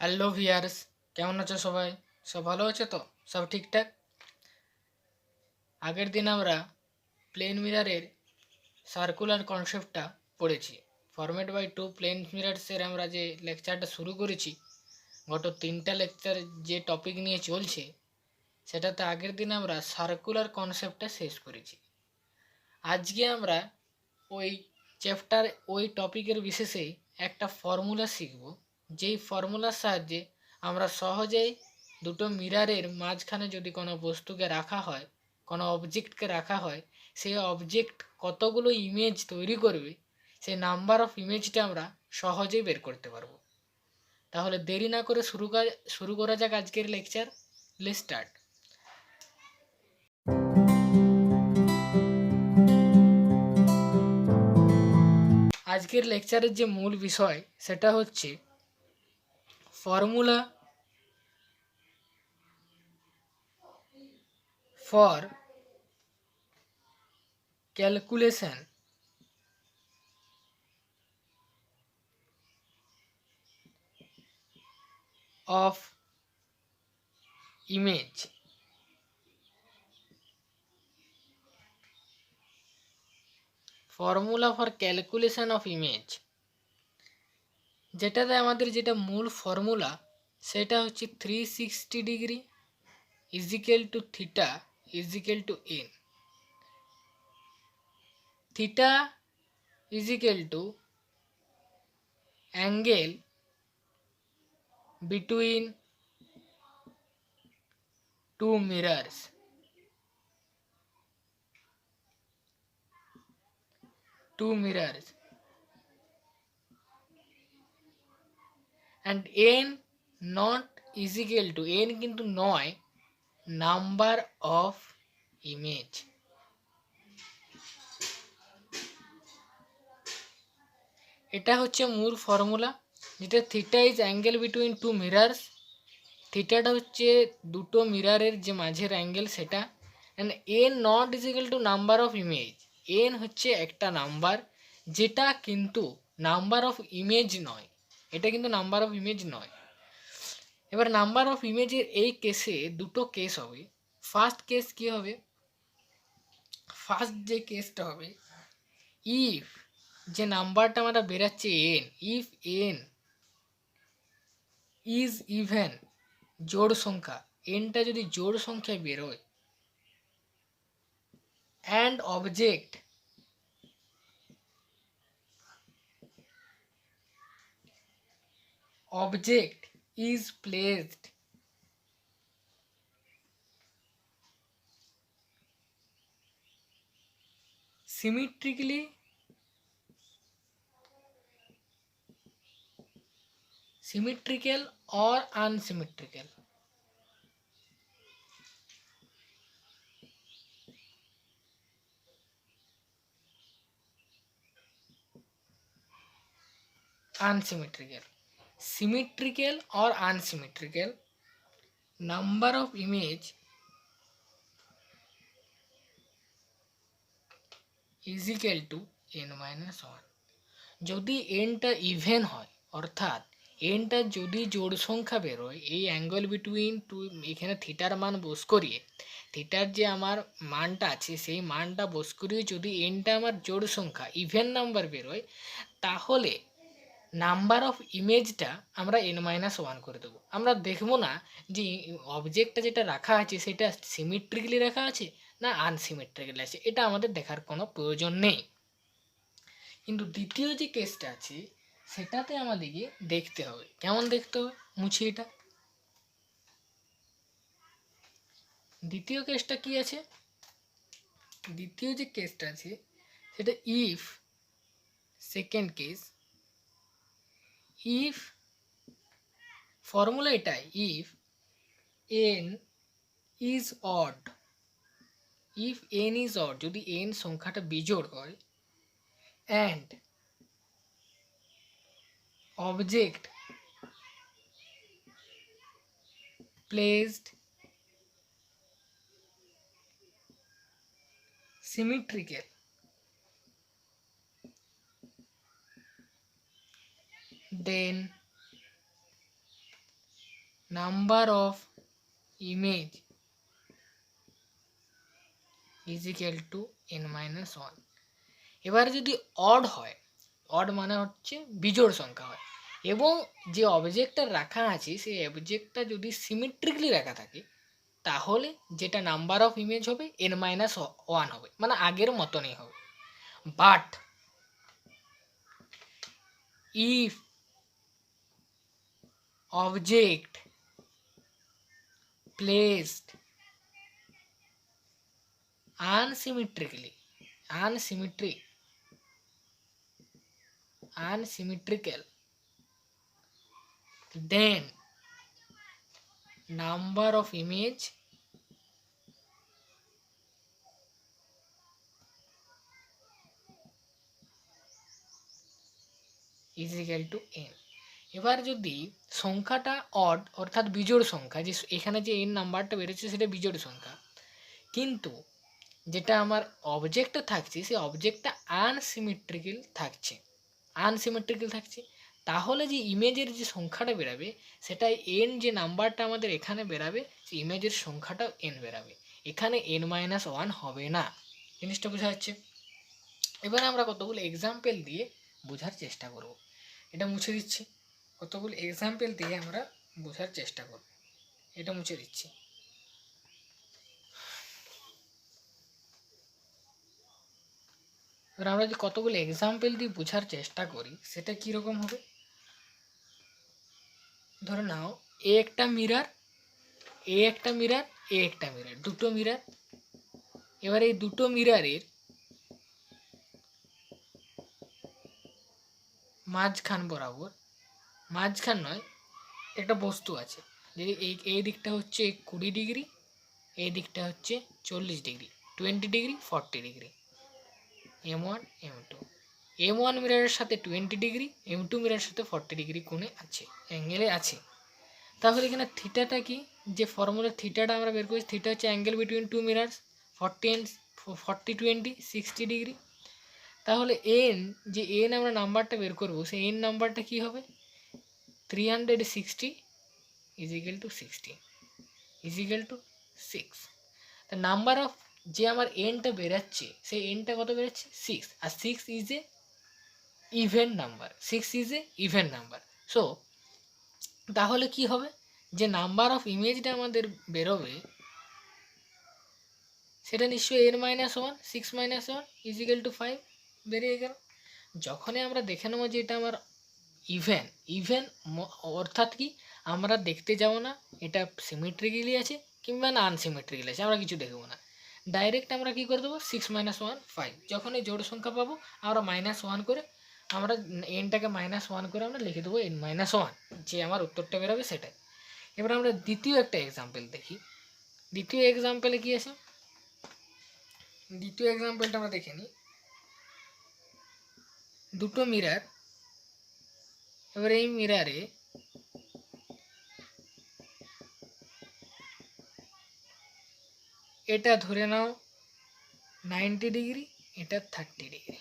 Hello viewers, কেমন আছো সবাই? সব ভালো আছে তো? সব ঠিকঠাক? আগের দিন আমরা প্লেন মিরারের সার্কুলার কনসেপ্টটা পড়েছি। ফরম্যাট বাই টু প্লেন মিরার্সের আমরা যে লেকচারটা শুরু করেছি, গত 3টা লেকচার যে টপিক নিয়ে চলছে সেটাতে আগের দিন আমরা সার্কুলার কনসেপ্টটা শেষ করেছি। আজকে আমরা ওই চ্যাপ্টার ওই টপিকের বিশেষে একটা ফর্মুলা শিখব, যেই ফর্মুলার সাহায্যে আমরা সহজেই দুটো মিরারের মাঝখানে যদি কোনো বস্তুকে রাখা হয়, কোনো অবজেক্টকে রাখা হয়, সেই অবজেক্ট কতগুলো ইমেজ তৈরি করবে সেই নাম্বার অফ ইমেজটা আমরা সহজেই বের করতে পারবো। তাহলে দেরি না করে শুরু করা যাক আজকের লেকচার। Let's start. আজকের লেকচারের যে মূল বিষয় সেটা হচ্ছে formula for calculation of image। Formula for calculation of image, যেটাতে আমাদের যেটা মূল ফর্মুলা সেটা হচ্ছে 360 degree is equal to theta is equal to n. Theta is equal to angle between two mirrors, and n not equal to n কিন্তু নয় নাম্বার অফ ইমেজ। এটা হচ্ছে মূল ফর্মুলা, যেটা theta is angle between two mirrors. থিটাটা হচ্ছে দুটো মিরারের যে মাঝের অ্যাঙ্গেল সেটা। And N not equal to number of image, N হচ্ছে একটা নাম্বার যেটা কিন্তু নাম্বার অফ ইমেজ নয়, এটা কিন্তু নাম্বার অফ ইমেজ নয়। এবার নাম্বার অফ ইমেজের এই কেসে দুটো কেস হবে। ফার্স্ট কেস কি হবে? ফার্স্ট যে কেসটা হবে, ইফ যে নাম্বারটা আমরা বেরাচ্ছে N, if N is even, জোড় সংখ্যা, এনটা যদি জোড় সংখ্যায় বেরোয়, and object is placed symmetrically symmetrical or unsymmetrical, symmetrical or unsymmetrical, number of image is equal to n-1। যদি এনটা ইভেন হয়, অর্থাৎ এনটা যদি জোড় সংখ্যা বেরোয়, এই অ্যাঙ্গেল বিটুইন টু, এখানে থিটার মান বস করিয়ে, থিটার যে আমার মানটা আছে সেই মানটা বস করিয়ে যদি এনটা আমার জোড় সংখ্যা ইভেন নাম্বার বেরোয়, তাহলে নাম্বার অফ ইমেজটা আমরা n-1 করে দেবো। আমরা দেখবো না যে অবজেক্টটা যেটা রাখা আছে সেটা সিমেট্রিক্যালি রাখা আছে না আনসিমেট্রিক্যালি আছে, এটা আমাদের দেখার কোনো প্রয়োজন নেই। কিন্তু দ্বিতীয় যে কেসটা আছে সেটাতে আমাদেরকে দেখতে হবে। কেমন দেখতে হবে? মুছি এটা। দ্বিতীয় কেসটা কি আছে? দ্বিতীয় যে কেসটা আছে সেটা if, second case, if formula এটাই, if N is odd, if N is odd, যদি এন সংখ্যাটা বিজোড় হয়, and object placed symmetrical, then number of image is equal to n-1। এবার যদি অড হয়, অড মানে হচ্ছে বিজোড় সংখ্যা হয়, এবং যে অবজেক্টটা রাখা আছে সেই অবজেক্টটা যদি সিমেট্রিকলি রাখা থাকে, তাহলে যেটা নাম্বার অফ ইমেজ হবে n-1 হবে, মানে আগের মতনই হবে। But if object placed unsymmetrical, then number of image is equal to n। এবার যদি সংখ্যাটা অড অর্থাৎ বিজোড় সংখ্যা, যে এখানে যে n নাম্বারটা বেরোচ্ছে সেটা বিজোড় সংখ্যা, কিন্তু যেটা আমার অবজেক্টটা থাকছে সেই অবজেক্টটা আনসিমেট্রিক্যাল থাকছে, তাহলে যে ইমেজের যে সংখ্যাটা বেরাবে সেটা n, যে নাম্বারটা আমাদের এখানে বেরাবে সেই ইমেজের সংখ্যাটাও n বেরাবে, এখানে n-1 হবে না। জিনিসটা বোঝা যাচ্ছে? এবার আমরা কতগুলো এক্সাম্পল দিয়ে বোঝার চেষ্টা করব। এটা মুছে দিচ্ছি, কতগুলো এক্সাম্পল দিয়ে আমরা বোঝার চেষ্টা করব। এটা মুছে দিচ্ছি। এবার আমরা যদি কতগুলো এক্সাম্পল দিয়ে বোঝার চেষ্টা করি সেটা কীরকম হবে, ধরে নাও এ একটা মিরার, দুটো মিরার। এবার এই দুটো মিরারের মাঝখান বরাবর, মাঝখান নয়, একটা বস্তু আছে, যদি এই দিকটা হচ্ছে 20 ডিগ্রি, এই দিকটা হচ্ছে 40 degree, 20 degree 40 degree, M1 M2। M1 মিরারের সাথে 20 ডিগ্রি, M2 মিরারের সাথে 40 ডিগ্রি কোণে আছে, অ্যাঙ্গেলে আছে। তাহলে এখানে থিটাটা কি, যে ফর্মুলার থিটাটা আমরা বের করেছি, থিটা হচ্ছে angle between two mirrors, 40 20 60 degree. তাহলে এন, যে এন আমরা নাম্বারটা বের করবো, সেই এন নাম্বারটা কি হবে, 360 is equal two 60 is equal two 6। তা নাম্বার অফ যে আমার এনটা বেরাচ্ছে সেই এনটা কত বেরাচ্ছে, 6, আর 6 is a even number. So তাহলে কি হবে, যে নাম্বার অফ ইমেজটা আমাদের বেরোবে সেটা নিশ্চয়ই n-1, 6 - 1 ইজ ইকুয়াল টু 5 বেরিয়ে গেল। যখনই আমরা দেখে নেবো যে এটা আমার ইভেন অর্থাৎ কি, আমরা দেখতে যাব না এটা সিমেট্রিক্যালি আছে কিংবা না আনসিমেট্রিক্যালি আছে, আমরা কিছু দেখবো না, ডাইরেক্ট আমরা কি করে দেবো, 6 - 1 5। যখন এই জোড় সংখ্যা পাবো আমরা -1 করে, আমরা এনটাকে -1 করে আমরা লিখে দেবো n-1, যে আমার উত্তরটা বেরোবে সেটাই। এবার আমরা দ্বিতীয় একটা এক্সাম্পল দেখি। দ্বিতীয় এক্সাম্পলে কি আছে, দ্বিতীয় এক্সাম্পলটা আমরা দেখে নিই। দুটো মিরার, এবার এই মিরারে এটা ধরে নাও 90 ডিগ্রি, এটা 30 ডিগ্রি,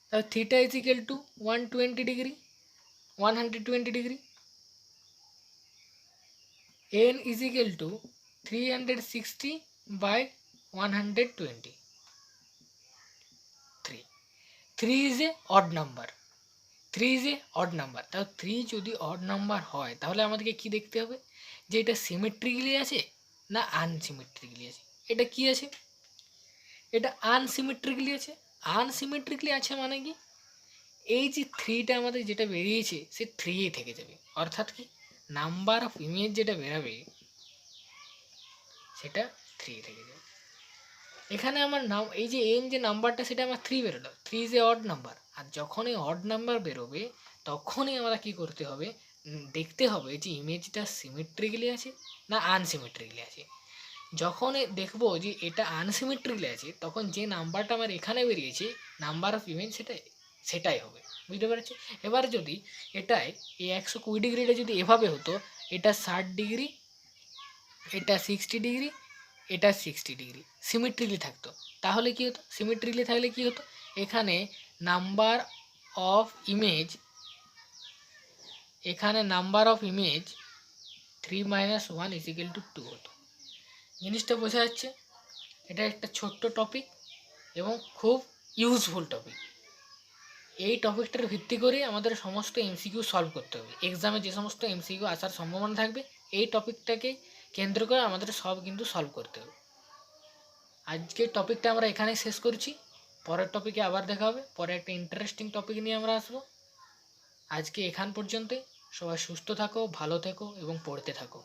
তাহলে theta is equal to 120 degree, 120 degree, n is equal to 360 by 120। 3 is a odd number, তাহলে 3 যদি অড নাম্বার হয় তাহলে আমাদেরকে কি দেখতে হবে, যে এটা সিমেট্রিক্যালি আছে না আনসিমেট্রিক্যালি আছে। এটা কি আছে, এটা আনসিমেট্রিক্যালি আছে মানে কি, এই যে 3টা আমাদের যেটা বেরিয়েছে সে 3 থেকে যাবে, অর্থাৎ কি নাম্বার অফ ইমেজ যেটা বেরাবে সেটা 3 থেকে যাবে। এখানে আমার নাম, এই যে এন যে নাম্বারটা সেটা আমার 3 বেরোলো, 3 ইজ এ অড নাম্বার, আর যখন এই অড নাম্বার বেরোবে তখনই আমরা কি করতে হবে, দেখতে হবে যে ইমেজটা সিমেট্রিক্যালি আছে না আনসিমেট্রিক্যালি আছে। যখন দেখবো যে এটা আনসিমেট্রিক্যালি আছে, তখন যে নাম্বারটা আমার এখানে বেরিয়েছে নাম্বার অফ ইমেজ সেটাই হবে, বুঝতে পেরেছি? এবার যদি এটাই এই 120 ডিগ্রিটা যদি এভাবে হতো, এটা 60 ডিগ্রি, এটা 60 ডিগ্রি, এটা 60 ডিগ্রি সিমেট্রিক্যালি থাকতো, তাহলে কি হতো, সিমেট্রিক্যালি থাকলে কি হতো, এখানে নাম্বার অফ ইমেজ এখানে নাম্বার অফ ইমেজ 3 - 1 = 2 হতো। জিনিসটা বোঝা যাচ্ছে। এটা একটা ছোট্ট টপিক এবং খুব ইউজফুল টপিক। এই টপিকটার ভিত্তি করেই আমাদের সমস্ত এমসিকিউ সলভ করতে হবে। এক্সামে যে সমস্ত এমসিকিউ আসার সম্ভাবনা থাকবে এই টপিকটাকে কেন্দ্র করে আমাদের সব কিন্তু সলভ করতে হবে। আজকের টপিকটা আমরা এখানেই শেষ করছি। পরের টপিকে আবার দেখা হবে। পরে একটা ইন্টারেস্টিং টপিক নিয়ে আমরা আসবো। আজকে এখান পর্যন্তই। সবাই সুস্থ থাকো, ভালো থেকো এবং পড়তে থাকো।